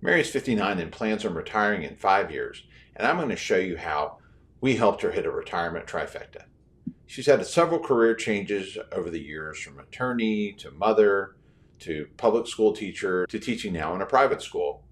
Mary is 59 and plans on retiring in 5 years, and I'm going to show you how we helped her hit a retirement trifecta. She's had several career changes over the years, from attorney to mother to public school teacher to teaching now in a private school.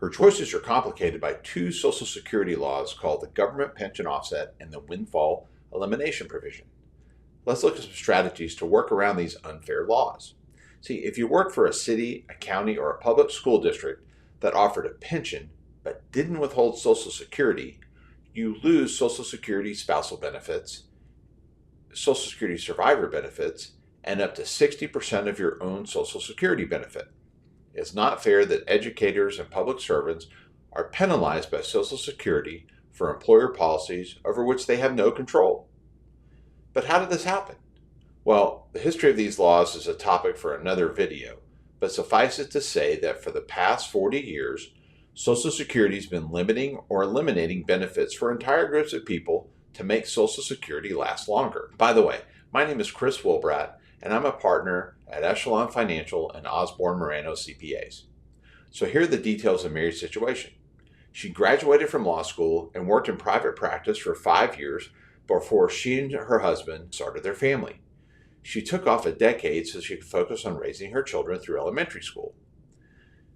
Her choices are complicated by two Social Security laws called the Government Pension Offset and the Windfall Elimination Provision. Let's look at some strategies to work around these unfair laws. See, if you work for a city, a county, or a public school district that offered a pension but didn't withhold Social Security, you lose Social Security spousal benefits, Social Security survivor benefits, and up to 60% of your own Social Security benefit. It's not fair that educators and public servants are penalized by Social Security for employer policies over which they have no control. But how did this happen? Well, the history of these laws is a topic for another video, but suffice it to say that for the past 40 years, Social Security has been limiting or eliminating benefits for entire groups of people to make Social Security last longer. By the way, my name is Chris Wilbratte, and I'm a partner at Echelon Financial and Osborne Morano CPAs. So here are the details of Mary's situation. She graduated from law school and worked in private practice for 5 years before she and her husband started their family. She took off a decade so she could focus on raising her children through elementary school.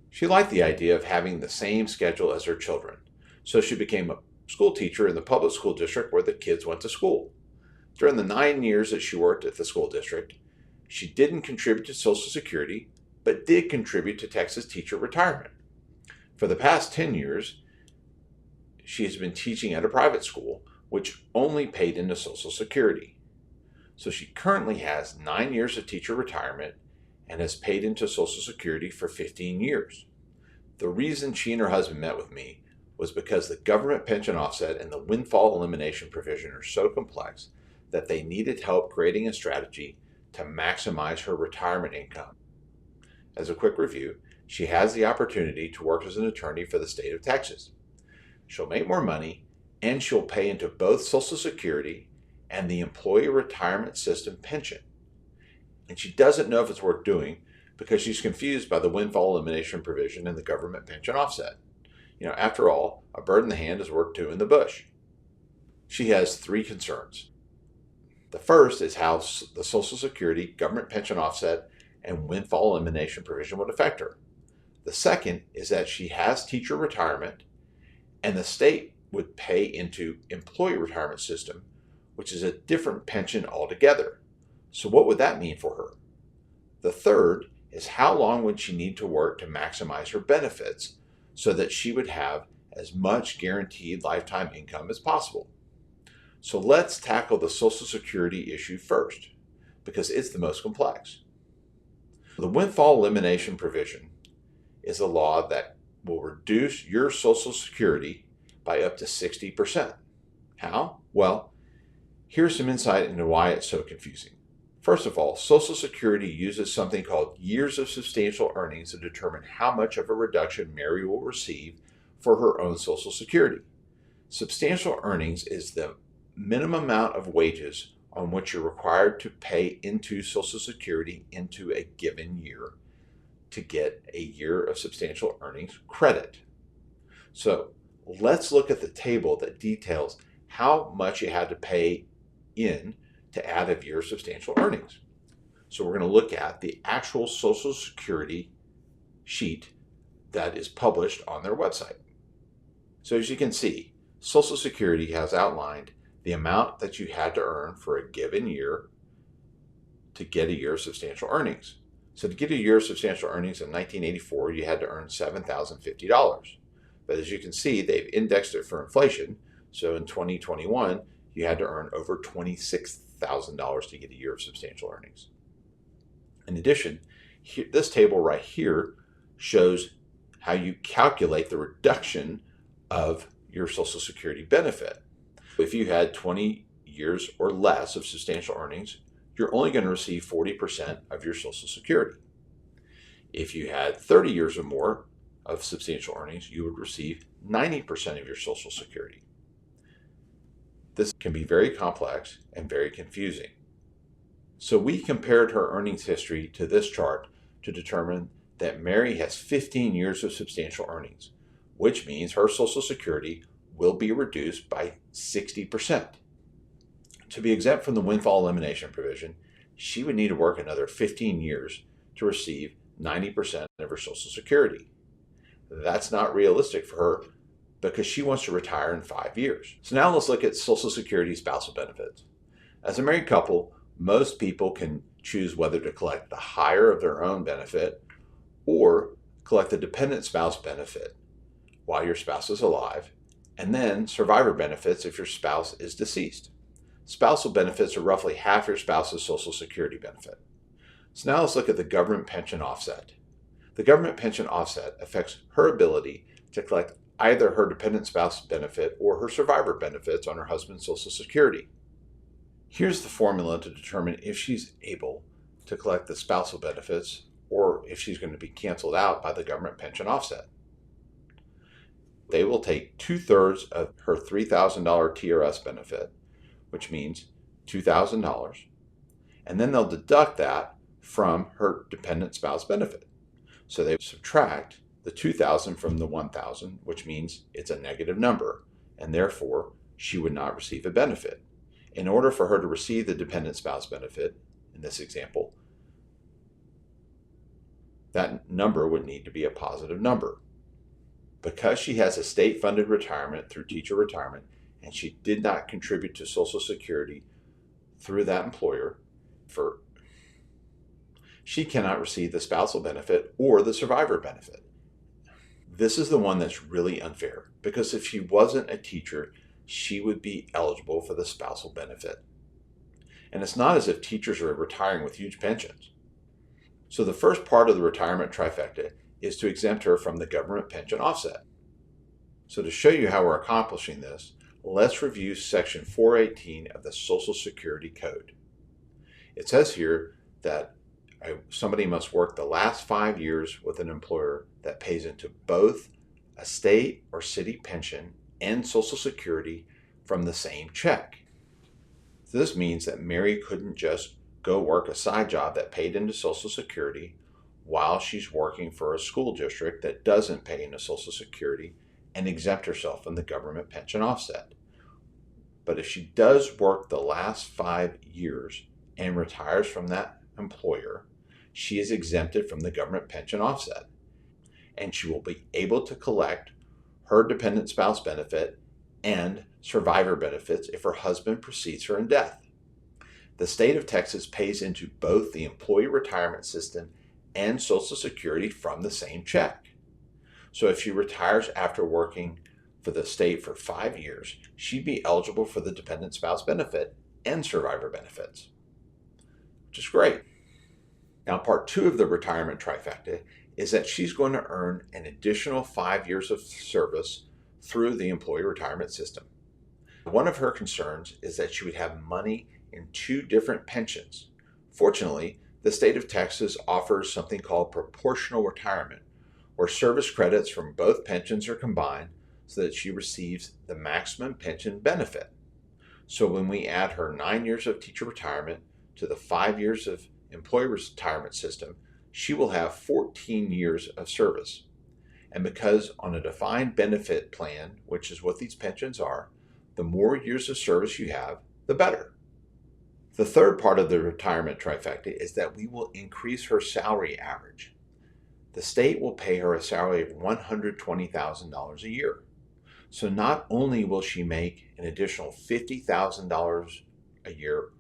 She liked the idea of having the same schedule as her children, so she became a school teacher in the public school district where the kids went to school. During the 9 years that she worked at the school district, she didn't contribute to Social Security, but did contribute to Texas teacher retirement. For the past 10 years, she has been teaching at a private school, which only paid into Social Security. So she currently has 9 years of teacher retirement and has paid into Social Security for 15 years. The reason she and her husband met with me was because the government pension offset and the windfall elimination provision are so complex that they needed help creating a strategy to maximize her retirement income. As a quick review, she has the opportunity to work as an attorney for the state of Texas. She'll make more money, and she'll pay into both Social Security and the employee retirement system pension. And she doesn't know if it's worth doing because she's confused by the windfall elimination provision and the government pension offset. After all, a bird in the hand is worth two in the bush. She has 3 concerns. The first is how the Social Security, government pension offset, and windfall elimination provision would affect her. The second is that she has teacher retirement, and the state would pay into employee retirement system, which is a different pension altogether. So what would that mean for her? The third is how long would she need to work to maximize her benefits so that she would have as much guaranteed lifetime income as possible. So let's tackle the Social Security issue first, because it's the most complex. The windfall elimination provision is a law that will reduce your Social Security by up to 60%. How? Well, here's some insight into why it's so confusing. First of all, Social Security uses something called years of substantial earnings to determine how much of a reduction Mary will receive for her own Social Security. Substantial earnings is the minimum amount of wages on which you're required to pay into Social Security into a given year to get a year of substantial earnings credit. So let's look at the table that details how much you had to pay in to add a year of substantial earnings. So we're going to look at the actual Social Security sheet that is published on their website. So as you can see, Social Security has outlined the amount that you had to earn for a given year to get a year of substantial earnings. So to get a year of substantial earnings in 1984, you had to earn $7,050. But as you can see, they've indexed it for inflation. So in 2021, you had to earn over $26,000 to get a year of substantial earnings. In addition, this table right here shows how you calculate the reduction of your Social Security benefit. If you had 20 years or less of substantial earnings, you're only going to receive 40% of your Social Security. If you had 30 years or more of substantial earnings, you would receive 90% of your Social Security. This can be very complex and very confusing. So we compared her earnings history to this chart to determine that Mary has 15 years of substantial earnings, which means her Social Security will be reduced by 60%. To be exempt from the Windfall Elimination Provision, she would need to work another 15 years to receive 90% of her Social Security. That's not realistic for her because she wants to retire in 5 years. So now let's look at Social Security spousal benefits. As a married couple, most people can choose whether to collect the higher of their own benefit or collect the dependent spouse benefit while your spouse is alive, and then survivor benefits if your spouse is deceased. Spousal benefits are roughly half your spouse's Social Security benefit. So now let's look at the government pension offset. The government pension offset affects her ability to collect either her dependent spouse benefit or her survivor benefits on her husband's Social Security. Here's the formula to determine if she's able to collect the spousal benefits or if she's going to be canceled out by the government pension offset. They will take 2/3 of her $3,000 TRS benefit, which means $2,000, and then they'll deduct that from her dependent spouse benefit. So they subtract the $2,000 from the $1,000, which means it's a negative number, and therefore she would not receive a benefit. In order for her to receive the dependent spouse benefit, in this example, that number would need to be a positive number. Because she has a state-funded retirement through teacher retirement, and she did not contribute to Social Security through that employer, she cannot receive the spousal benefit or the survivor benefit. This is the one that's really unfair, because if she wasn't a teacher, she would be eligible for the spousal benefit. And it's not as if teachers are retiring with huge pensions. So the first part of the retirement trifecta is to exempt her from the government pension offset. So to show you how we're accomplishing this, let's review Section 418 of the Social Security Code. It says here that somebody must work the last 5 years with an employer that pays into both a state or city pension and Social Security from the same check. This means that Mary couldn't just go work a side job that paid into Social Security while she's working for a school district that doesn't pay into Social Security and exempt herself from the government pension offset. But if she does work the last 5 years and retires from that employer, she is exempted from the government pension offset, and she will be able to collect her dependent spouse benefit and survivor benefits if her husband precedes her in death. The state of Texas pays into both the employee retirement system and Social Security from the same check. So if she retires after working for the state for 5 years, she'd be eligible for the dependent spouse benefit and survivor benefits, which is great. Now, part 2 of the retirement trifecta is that she's going to earn an additional 5 years of service through the employee retirement system. One of her concerns is that she would have money in 2 different pensions. Fortunately, the state of Texas offers something called proportional retirement, where service credits from both pensions are combined so that she receives the maximum pension benefit. So when we add her 9 years of teacher retirement to the 5 years of employee retirement system, she will have 14 years of service. And because on a defined benefit plan, which is what these pensions are, the more years of service you have, the better. The third part of the retirement trifecta is that we will increase her salary average. The state will pay her a salary of $120,000 a year. So not only will she make an additional $50,000 a year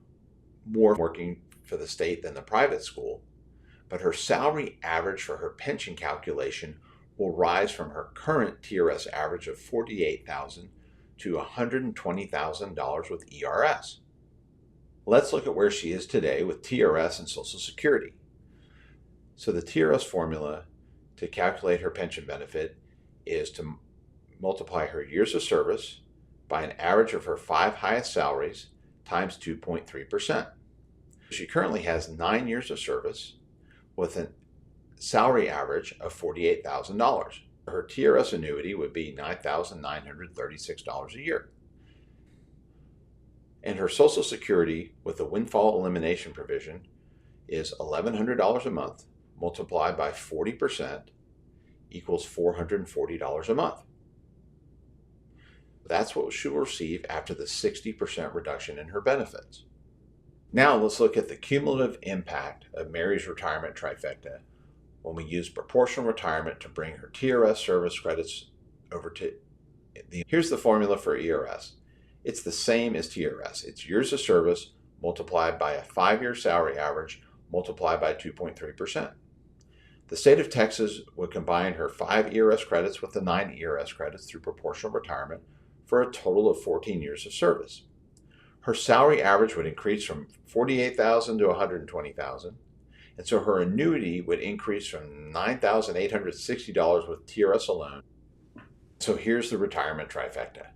more working for the state than the private school, but her salary average for her pension calculation will rise from her current TRS average of $48,000 to $120,000 with ERS. Let's look at where she is today with TRS and Social Security. So the TRS formula to calculate her pension benefit is to multiply her years of service by an average of her 5 highest salaries times 2.3%. She currently has 9 years of service with a salary average of $48,000. Her TRS annuity would be $9,936 a year. And her Social Security with the Windfall Elimination Provision is $1,100 a month, multiplied by 40% equals $440 a month. That's what she'll receive after the 60% reduction in her benefits. Now let's look at the cumulative impact of Mary's retirement trifecta when we use proportional retirement to bring her TRS service credits over to Here's the formula for ERS. It's the same as TRS. It's years of service multiplied by a 5-year salary average multiplied by 2.3%. The state of Texas would combine her 5 ERS credits with the 9 ERS credits through proportional retirement for a total of 14 years of service. Her salary average would increase from $48,000 to $120,000, and so her annuity would increase from $9,860 with TRS alone. So here's the retirement trifecta.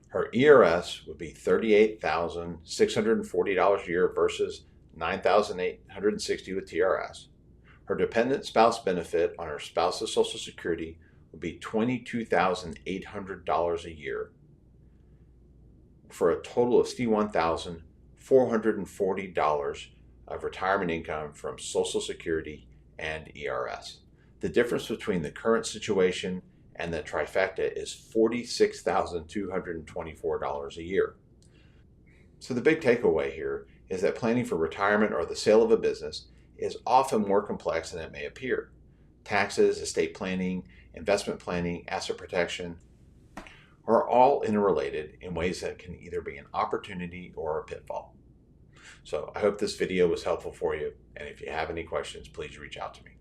Her ERS would be $38,640 a year versus $9,860 with TRS. Her dependent spouse benefit on her spouse's Social Security would be $22,800 a year for a total of $61,440 of retirement income from Social Security and ERS. The difference between the current situation and the trifecta is $46,224 a year. So the big takeaway here is that planning for retirement or the sale of a business is often more complex than it may appear. Taxes, estate planning, investment planning, asset protection are all interrelated in ways that can either be an opportunity or a pitfall. So I hope this video was helpful for you, and if you have any questions, please reach out to me.